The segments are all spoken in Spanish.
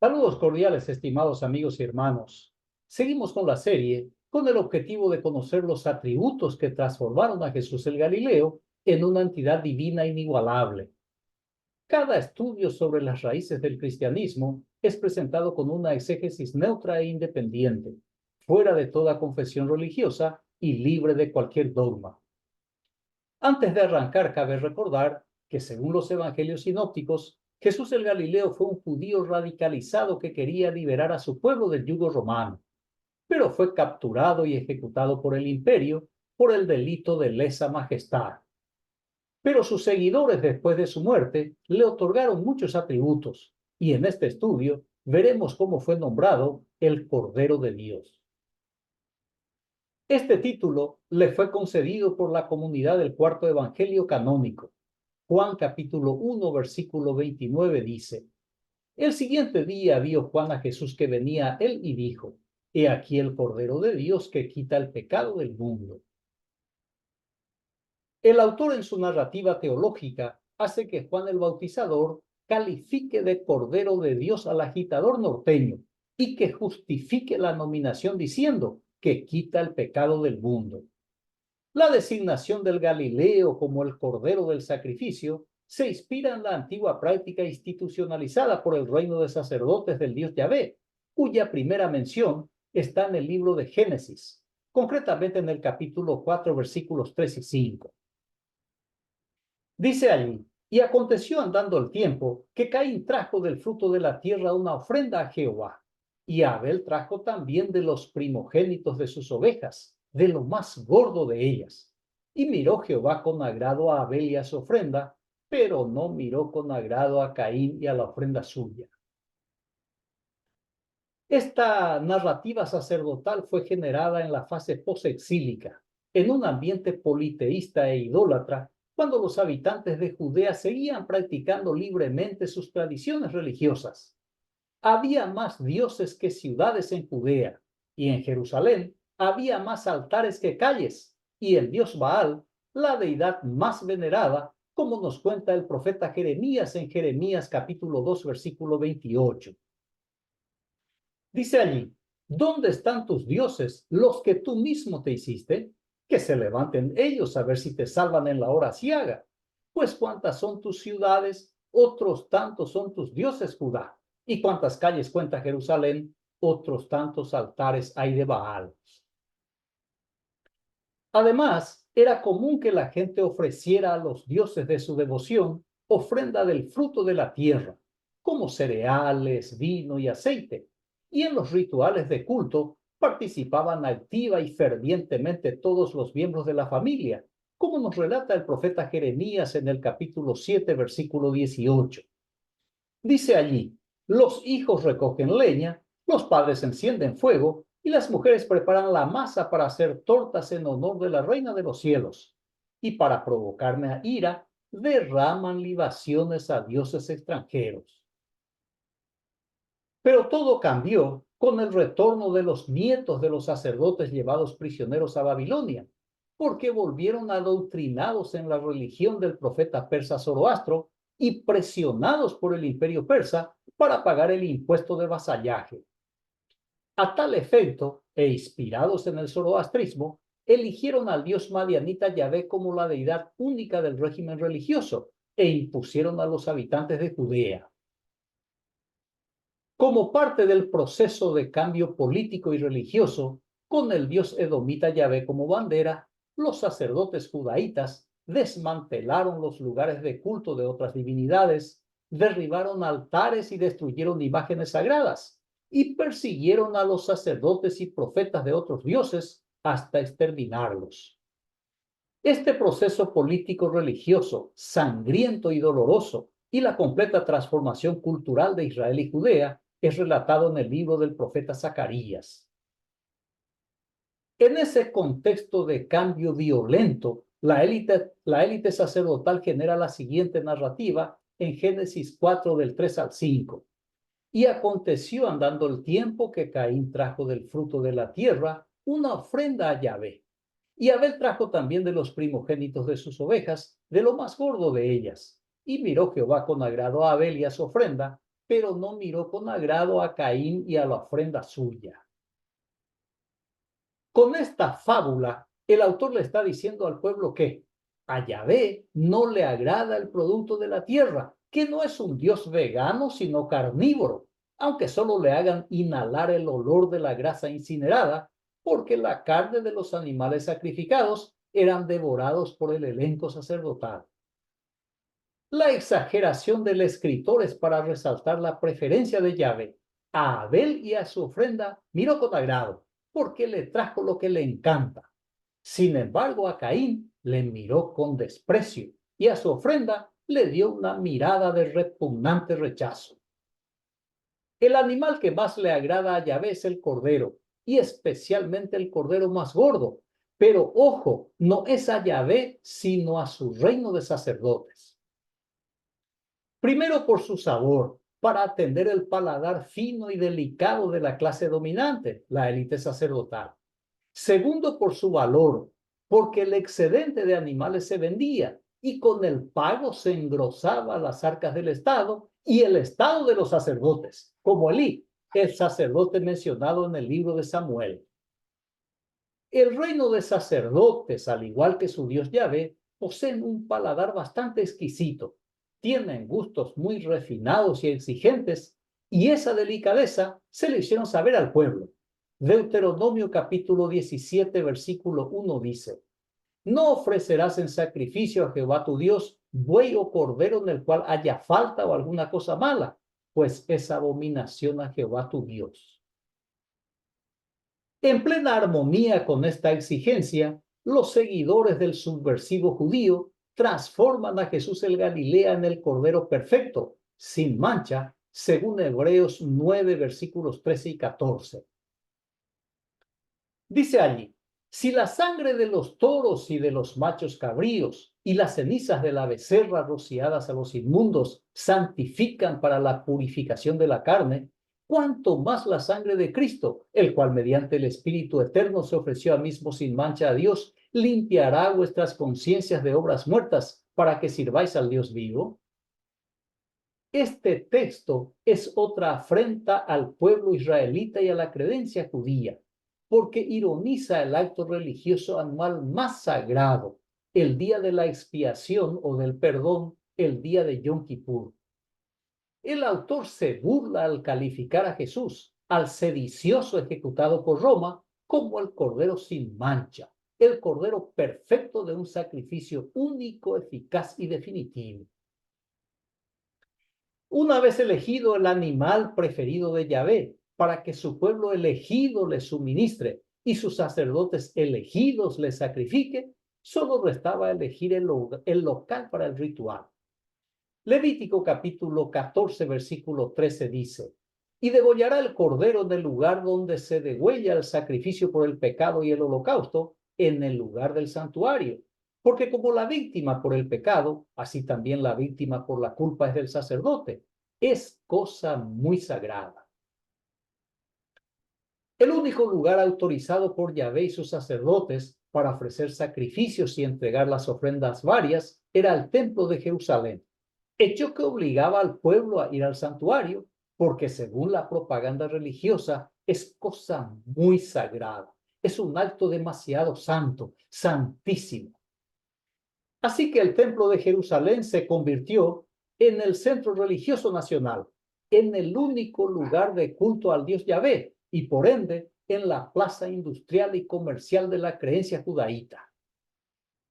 Saludos cordiales, estimados amigos y hermanos. Seguimos con la serie con el objetivo de conocer los atributos que transformaron a Jesús el Galileo en una entidad divina inigualable. Cada estudio sobre las raíces del cristianismo es presentado con una exégesis neutra e independiente, fuera de toda confesión religiosa y libre de cualquier dogma. Antes de arrancar, cabe recordar que según los evangelios sinópticos, Jesús el Galileo fue un judío radicalizado que quería liberar a su pueblo del yugo romano, pero fue capturado y ejecutado por el imperio por el delito de lesa majestad. Pero sus seguidores, después de su muerte, le otorgaron muchos atributos, y en este estudio veremos cómo fue nombrado el Cordero de Dios. Este título le fue concedido por la comunidad del cuarto evangelio canónico. Juan capítulo 1, versículo 29 dice: El siguiente día vio Juan a Jesús que venía a él y dijo: He aquí el Cordero de Dios que quita el pecado del mundo. El autor en su narrativa teológica hace que Juan el Bautizador califique de Cordero de Dios al agitador norteño y que justifique la nominación diciendo que quita el pecado del mundo. La designación del Galileo como el Cordero del Sacrificio se inspira en la antigua práctica institucionalizada por el reino de sacerdotes del Dios Yahvé, cuya primera mención está en el libro de Génesis, concretamente en el capítulo 4, versículos 3 y 5. Dice allí: Y aconteció andando el tiempo que Caín trajo del fruto de la tierra una ofrenda a Jehová, y Abel trajo también de los primogénitos de sus ovejas, de lo más gordo de ellas. Y miró Jehová con agrado a Abel y a su ofrenda, pero no miró con agrado a Caín y a la ofrenda suya. Esta narrativa sacerdotal fue generada en la fase posexílica, en un ambiente politeísta e idólatra, cuando los habitantes de Judea seguían practicando libremente sus tradiciones religiosas. Había más dioses que ciudades en Judea, y en Jerusalén había más altares que calles, y el dios Baal, la deidad más venerada, como nos cuenta el profeta Jeremías en Jeremías capítulo 2, versículo 28. Dice allí: ¿Dónde están tus dioses, los que tú mismo te hiciste? Que se levanten ellos a ver si te salvan en la hora aciaga. Pues cuántas son tus ciudades, otros tantos son tus dioses, Judá. Y cuántas calles cuenta Jerusalén, otros tantos altares hay de Baal. Además, era común que la gente ofreciera a los dioses de su devoción ofrenda del fruto de la tierra, como cereales, vino y aceite, y en los rituales de culto participaban activa y fervientemente todos los miembros de la familia, como nos relata el profeta Jeremías en el capítulo 7, versículo 18. Dice allí: los hijos recogen leña, los padres encienden fuego y las mujeres preparan la masa para hacer tortas en honor de la reina de los cielos. Y para provocarme a ira, derraman libaciones a dioses extranjeros. Pero todo cambió con el retorno de los nietos de los sacerdotes llevados prisioneros a Babilonia, porque volvieron adoctrinados en la religión del profeta persa Zoroastro y presionados por el imperio persa para pagar el impuesto de vasallaje. A tal efecto, e inspirados en el zoroastrismo, eligieron al dios madianita Yahvé como la deidad única del régimen religioso e impusieron a los habitantes de Judea. Como parte del proceso de cambio político y religioso, con el dios edomita Yahvé como bandera, los sacerdotes judaítas desmantelaron los lugares de culto de otras divinidades, derribaron altares y destruyeron imágenes sagradas, y persiguieron a los sacerdotes y profetas de otros dioses hasta exterminarlos. Este proceso político-religioso, sangriento y doloroso, y la completa transformación cultural de Israel y Judea es relatado en el libro del profeta Zacarías. En ese contexto de cambio violento, la élite sacerdotal genera la siguiente narrativa en Génesis 4 del 3 al 5. Y aconteció andando el tiempo que Caín trajo del fruto de la tierra una ofrenda a Yahvé. Y Abel trajo también de los primogénitos de sus ovejas, de lo más gordo de ellas. Y miró Jehová con agrado a Abel y a su ofrenda, pero no miró con agrado a Caín y a la ofrenda suya. Con esta fábula, el autor le está diciendo al pueblo que a Yahvé no le agrada el producto de la tierra, que no es un Dios vegano, sino carnívoro, aunque solo le hagan inhalar el olor de la grasa incinerada, porque la carne de los animales sacrificados eran devorados por el elenco sacerdotal. La exageración del escritor es para resaltar la preferencia de Yahvé. A Abel y a su ofrenda miró con agrado, porque le trajo lo que le encanta. Sin embargo, a Caín le miró con desprecio y a su ofrenda le dio una mirada de repugnante rechazo. El animal que más le agrada a Yahvé es el cordero, y especialmente el cordero más gordo. Pero ojo, no es a Yahvé, sino a su reino de sacerdotes. Primero por su sabor, para atender el paladar fino y delicado de la clase dominante, la élite sacerdotal. Segundo, por su valor, porque el excedente de animales se vendía y con el pago se engrosaba las arcas del Estado y el Estado de los sacerdotes, como Elí, el sacerdote mencionado en el libro de Samuel. El reino de sacerdotes, al igual que su Dios Yahvé, poseen un paladar bastante exquisito, tienen gustos muy refinados y exigentes, y esa delicadeza se le hicieron saber al pueblo. Deuteronomio capítulo 17, versículo 1 dice: No ofrecerás en sacrificio a Jehová tu Dios buey o cordero en el cual haya falta o alguna cosa mala, pues es abominación a Jehová tu Dios. En plena armonía con esta exigencia, los seguidores del subversivo judío transforman a Jesús el Galilea en el Cordero perfecto, sin mancha, según Hebreos 9, versículos 13 y 14. Dice allí: si la sangre de los toros y de los machos cabríos y las cenizas de la becerra rociadas a los inmundos santifican para la purificación de la carne, cuánto más la sangre de Cristo, el cual mediante el Espíritu Eterno se ofreció a mismo sin mancha a Dios, limpiará vuestras conciencias de obras muertas para que sirváis al Dios vivo. Este texto es otra afrenta al pueblo israelita y a la creencia judía, porque ironiza el acto religioso anual más sagrado, el día de la expiación o del perdón, el día de Yom Kippur. El autor se burla al calificar a Jesús, al sedicioso ejecutado por Roma, como el cordero sin mancha, el cordero perfecto de un sacrificio único, eficaz y definitivo. Una vez elegido el animal preferido de Yahvé, para que su pueblo elegido le suministre y sus sacerdotes elegidos le sacrifique, solo restaba elegir el local para el ritual. Levítico capítulo 14, versículo 13 dice: y degollará el cordero en el lugar donde se degüella el sacrificio por el pecado y el holocausto, en el lugar del santuario. Porque como la víctima por el pecado, así también la víctima por la culpa es del sacerdote. Es cosa muy sagrada. El único lugar autorizado por Yahvé y sus sacerdotes para ofrecer sacrificios y entregar las ofrendas varias era el templo de Jerusalén, hecho que obligaba al pueblo a ir al santuario, porque según la propaganda religiosa es cosa muy sagrada, es un acto demasiado santo, santísimo. Así que el templo de Jerusalén se convirtió en el centro religioso nacional, en el único lugar de culto al Dios Yahvé y por ende en la plaza industrial y comercial de la creencia judaíta.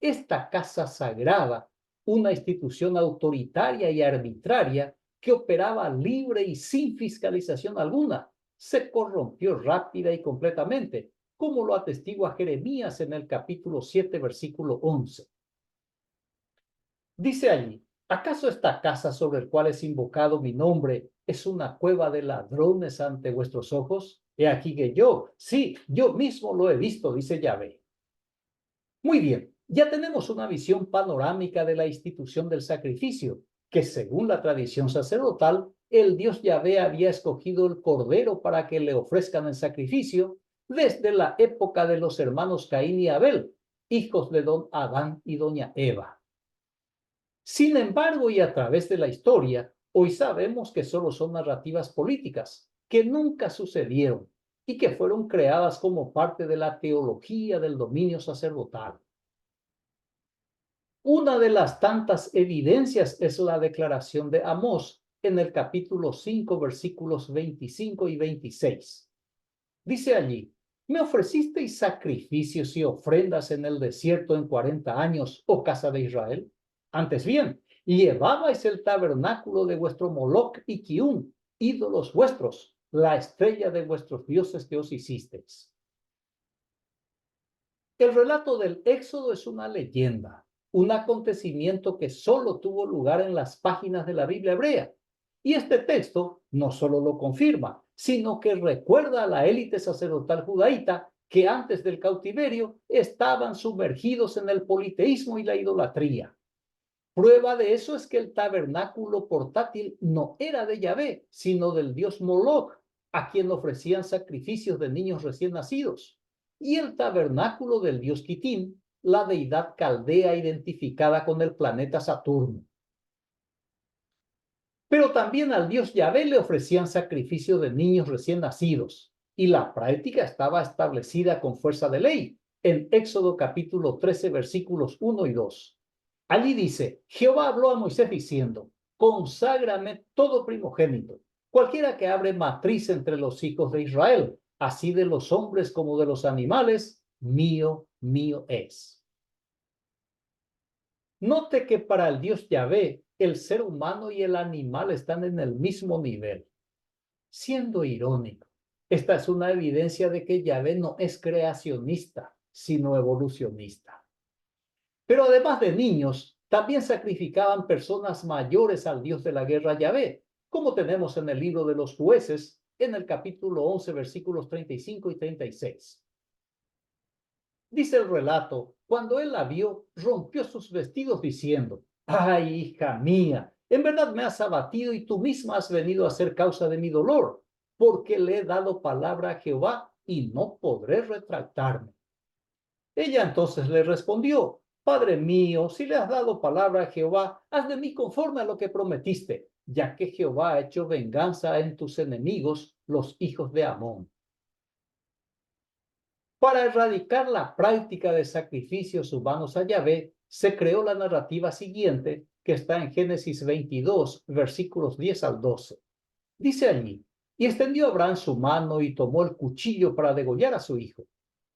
Esta casa sagrada, una institución autoritaria y arbitraria que operaba libre y sin fiscalización alguna, se corrompió rápida y completamente, como lo atestigua Jeremías en el capítulo 7, versículo 11. Dice allí: ¿acaso esta casa sobre el cual es invocado mi nombre es una cueva de ladrones ante vuestros ojos? He aquí que yo, sí, yo mismo lo he visto, dice Yahvé. Muy bien, ya tenemos una visión panorámica de la institución del sacrificio, que según la tradición sacerdotal, el Dios Yahvé había escogido el cordero para que le ofrezcan el sacrificio desde la época de los hermanos Caín y Abel, hijos de don Adán y doña Eva. Sin embargo, y a través de la historia, Hoy sabemos que solo son narrativas políticas, que nunca sucedieron y que fueron creadas como parte de la teología del dominio sacerdotal. Una de las tantas evidencias es la declaración de Amós en el capítulo 5, versículos 25 y 26. Dice allí: ¿Me ofrecisteis sacrificios y ofrendas en el desierto en 40 años, oh casa de Israel? Antes bien, llevabais el tabernáculo de vuestro Moloc y Kiún, ídolos vuestros, la estrella de vuestros dioses que os hicisteis. El relato del Éxodo es una leyenda, un acontecimiento que solo tuvo lugar en las páginas de la Biblia hebrea. Y este texto no solo lo confirma, sino que recuerda a la élite sacerdotal judaíta que antes del cautiverio estaban sumergidos en el politeísmo y la idolatría. Prueba de eso es que el tabernáculo portátil no era de Yahvé, sino del dios Moloc, a quien ofrecían sacrificios de niños recién nacidos, y el tabernáculo del dios Quitín, la deidad caldea identificada con el planeta Saturno. Pero también al dios Yahvé le ofrecían sacrificios de niños recién nacidos, y la práctica estaba establecida con fuerza de ley, en Éxodo capítulo 13, versículos 1 y 2. Allí dice: Jehová habló a Moisés diciendo: conságrame todo primogénito, cualquiera que abre matriz entre los hijos de Israel, así de los hombres como de los animales, mío, mío es. Note que para el Dios Yahvé, el ser humano y el animal están en el mismo nivel. Siendo irónico, esta es una evidencia de que Yahvé no es creacionista, sino evolucionista. Pero además de niños, también sacrificaban personas mayores al Dios de la guerra Yahvé, como tenemos en el libro de los Jueces, en el capítulo 11, versículos 35 y 36. Dice el relato: cuando él la vio, rompió sus vestidos diciendo: ay, hija mía, en verdad me has abatido y tú misma has venido a ser causa de mi dolor, porque le he dado palabra a Jehová y no podré retractarme. Ella entonces le respondió: Padre mío, si le has dado palabra a Jehová, haz de mí conforme a lo que prometiste, ya que Jehová ha hecho venganza en tus enemigos, los hijos de Amón. Para erradicar la práctica de sacrificios humanos a Yahvé, se creó la narrativa siguiente, que está en Génesis 22, versículos 10 al 12. Dice allí: y extendió Abraham su mano y tomó el cuchillo para degollar a su hijo.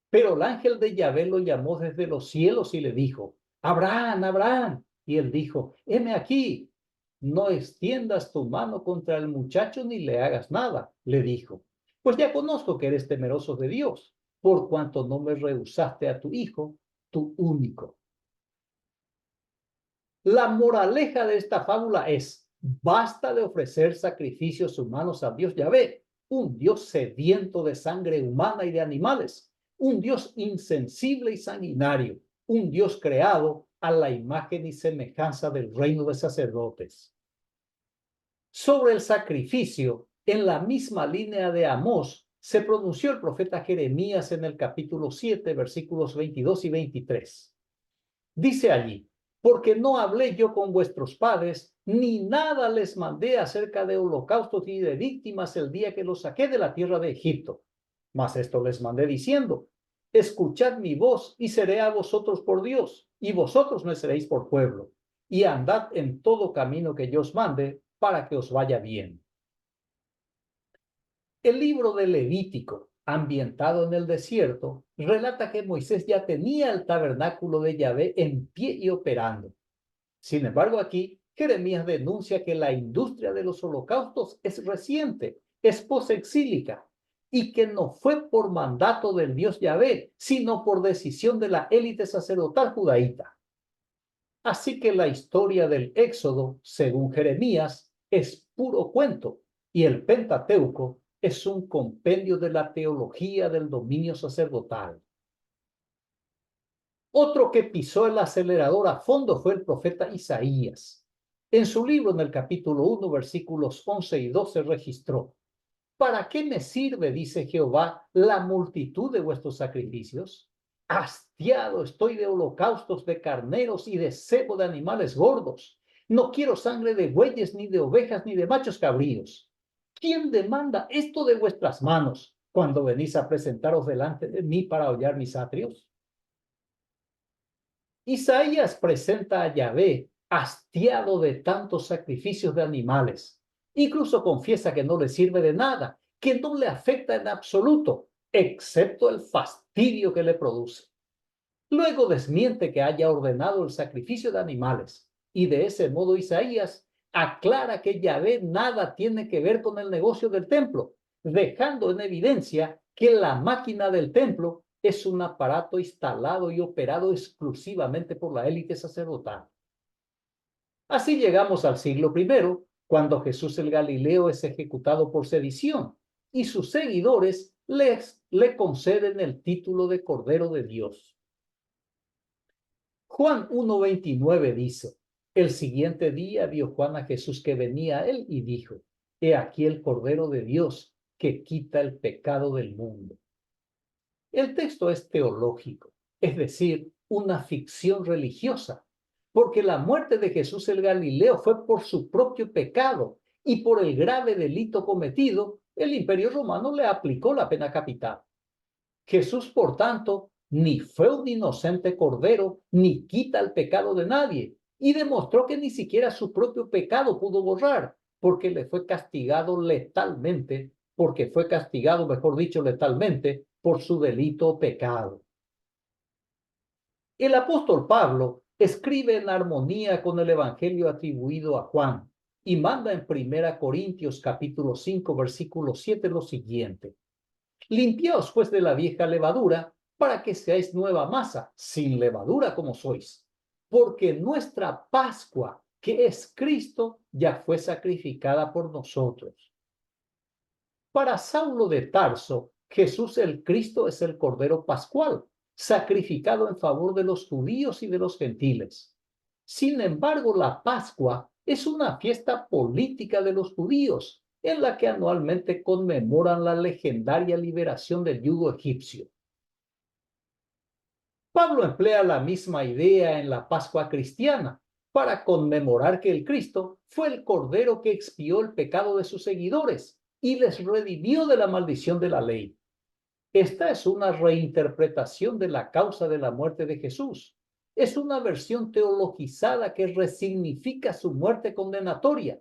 Pero el ángel de Yahvé lo llamó desde los cielos y le dijo: Abraham, Abraham. Y él dijo: heme aquí. No extiendas tu mano contra el muchacho ni le hagas nada, le dijo, pues ya conozco que eres temeroso de Dios, por cuanto no me rehusaste a tu hijo, tu único. La moraleja de esta fábula es: basta de ofrecer sacrificios humanos a Dios Yahvé, un Dios sediento de sangre humana y de animales, un Dios insensible y sanguinario, un Dios creado a la imagen y semejanza del reino de sacerdotes. Sobre el sacrificio, en la misma línea de Amós, se pronunció el profeta Jeremías en el capítulo 7, versículos 22 y 23. Dice allí: porque no hablé yo con vuestros padres, ni nada les mandé acerca de holocaustos y de víctimas el día que los saqué de la tierra de Egipto. Mas esto les mandé diciendo: escuchad mi voz y seré a vosotros por Dios, y vosotros me seréis por pueblo, y andad en todo camino que yo os mande, para que os vaya bien. El libro de Levítico, ambientado en el desierto, relata que Moisés ya tenía el tabernáculo de Yahvé en pie y operando. Sin embargo, aquí Jeremías denuncia que la industria de los holocaustos es reciente, es posexílica, y que no fue por mandato del Dios Yahvé, sino por decisión de la élite sacerdotal judaíta. Así que la historia del Éxodo, según Jeremías, es puro cuento, y el Pentateuco es un compendio de la teología del dominio sacerdotal. Otro que pisó el acelerador a fondo fue el profeta Isaías. En su libro, en el capítulo 1, versículos 11 y 12, registró: ¿para qué me sirve, dice Jehová, la multitud de vuestros sacrificios? Hastiado estoy de holocaustos de carneros y de cebo de animales gordos. No quiero sangre de bueyes, ni de ovejas, ni de machos cabríos. ¿Quién demanda esto de vuestras manos cuando venís a presentaros delante de mí para hollar mis atrios? Isaías presenta a Yahvé hastiado de tantos sacrificios de animales. Incluso confiesa que no le sirve de nada, que no le afecta en absoluto, excepto el fastidio que le produce. Luego desmiente que haya ordenado el sacrificio de animales, y de ese modo Isaías aclara que Yahvé nada tiene que ver con el negocio del templo, dejando en evidencia que la máquina del templo es un aparato instalado y operado exclusivamente por la élite sacerdotal. Así llegamos al siglo I, cuando Jesús el Galileo es ejecutado por sedición y sus seguidores le conceden el título de Cordero de Dios. Juan 1:29 dice: el siguiente día vio Juan a Jesús que venía a él y dijo: he aquí el Cordero de Dios que quita el pecado del mundo. El texto es teológico, es decir, una ficción religiosa, porque la muerte de Jesús el Galileo fue por su propio pecado y por el grave delito cometido, el Imperio Romano le aplicó la pena capital. Jesús, por tanto, ni fue un inocente cordero, ni quita el pecado de nadie, y demostró que ni siquiera su propio pecado pudo borrar, porque le fue castigado letalmente, porque fue castigado, mejor dicho, letalmente, por su delito o pecado. El apóstol Pablo escribe en armonía con el evangelio atribuido a Juan y manda en 1 Corintios capítulo 5, versículo 7 lo siguiente: limpiaos pues de la vieja levadura, para que seáis nueva masa, sin levadura como sois. Porque nuestra Pascua, que es Cristo, ya fue sacrificada por nosotros. Para Saulo de Tarso, Jesús el Cristo es el Cordero Pascual, sacrificado en favor de los judíos y de los gentiles. Sin embargo, la Pascua es una fiesta política de los judíos, en la que anualmente conmemoran la legendaria liberación del yugo egipcio. Pablo emplea la misma idea en la Pascua cristiana para conmemorar que el Cristo fue el Cordero que expió el pecado de sus seguidores y les redimió de la maldición de la ley. Esta es una reinterpretación de la causa de la muerte de Jesús. Es una versión teologizada que resignifica su muerte condenatoria,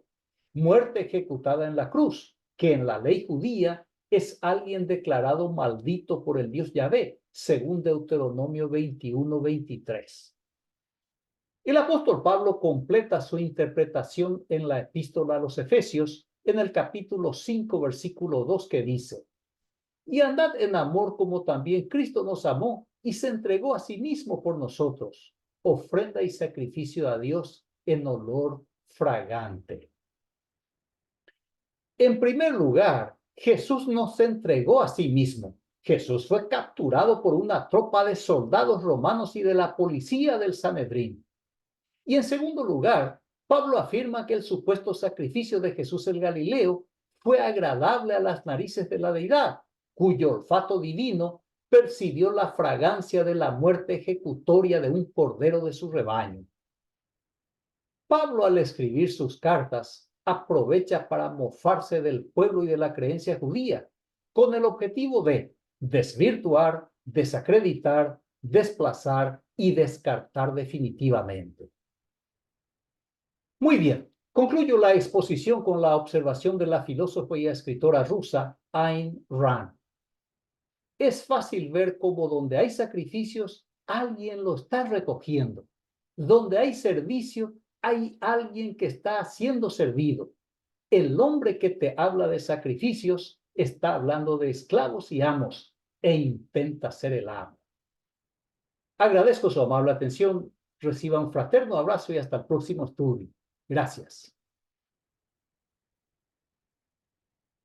muerte ejecutada en la cruz, que en la ley judía es alguien declarado maldito por el Dios Yahvé, según Deuteronomio 21:23. El apóstol Pablo completa su interpretación en la epístola a los Efesios, en el capítulo 5, versículo 2, que dice: y andad en amor como también Cristo nos amó y se entregó a sí mismo por nosotros, ofrenda y sacrificio a Dios en olor fragante. En primer lugar, Jesús no se entregó a sí mismo. Jesús fue capturado por una tropa de soldados romanos y de la policía del Sanedrín. Y en segundo lugar, Pablo afirma que el supuesto sacrificio de Jesús el Galileo fue agradable a las narices de la deidad, cuyo olfato divino percibió la fragancia de la muerte ejecutoria de un cordero de su rebaño. Pablo, al escribir sus cartas, aprovecha para mofarse del pueblo y de la creencia judía, con el objetivo de desvirtuar, desacreditar, desplazar y descartar definitivamente. Muy bien, concluyo la exposición con la observación de la filósofa y escritora rusa Ayn Rand. Es fácil ver cómo donde hay sacrificios, alguien lo está recogiendo. Donde hay servicio, hay alguien que está siendo servido. El hombre que te habla de sacrificios está hablando de esclavos y amos e intenta ser el amo. Agradezco su amable atención. Reciba un fraterno abrazo y hasta el próximo estudio. Gracias.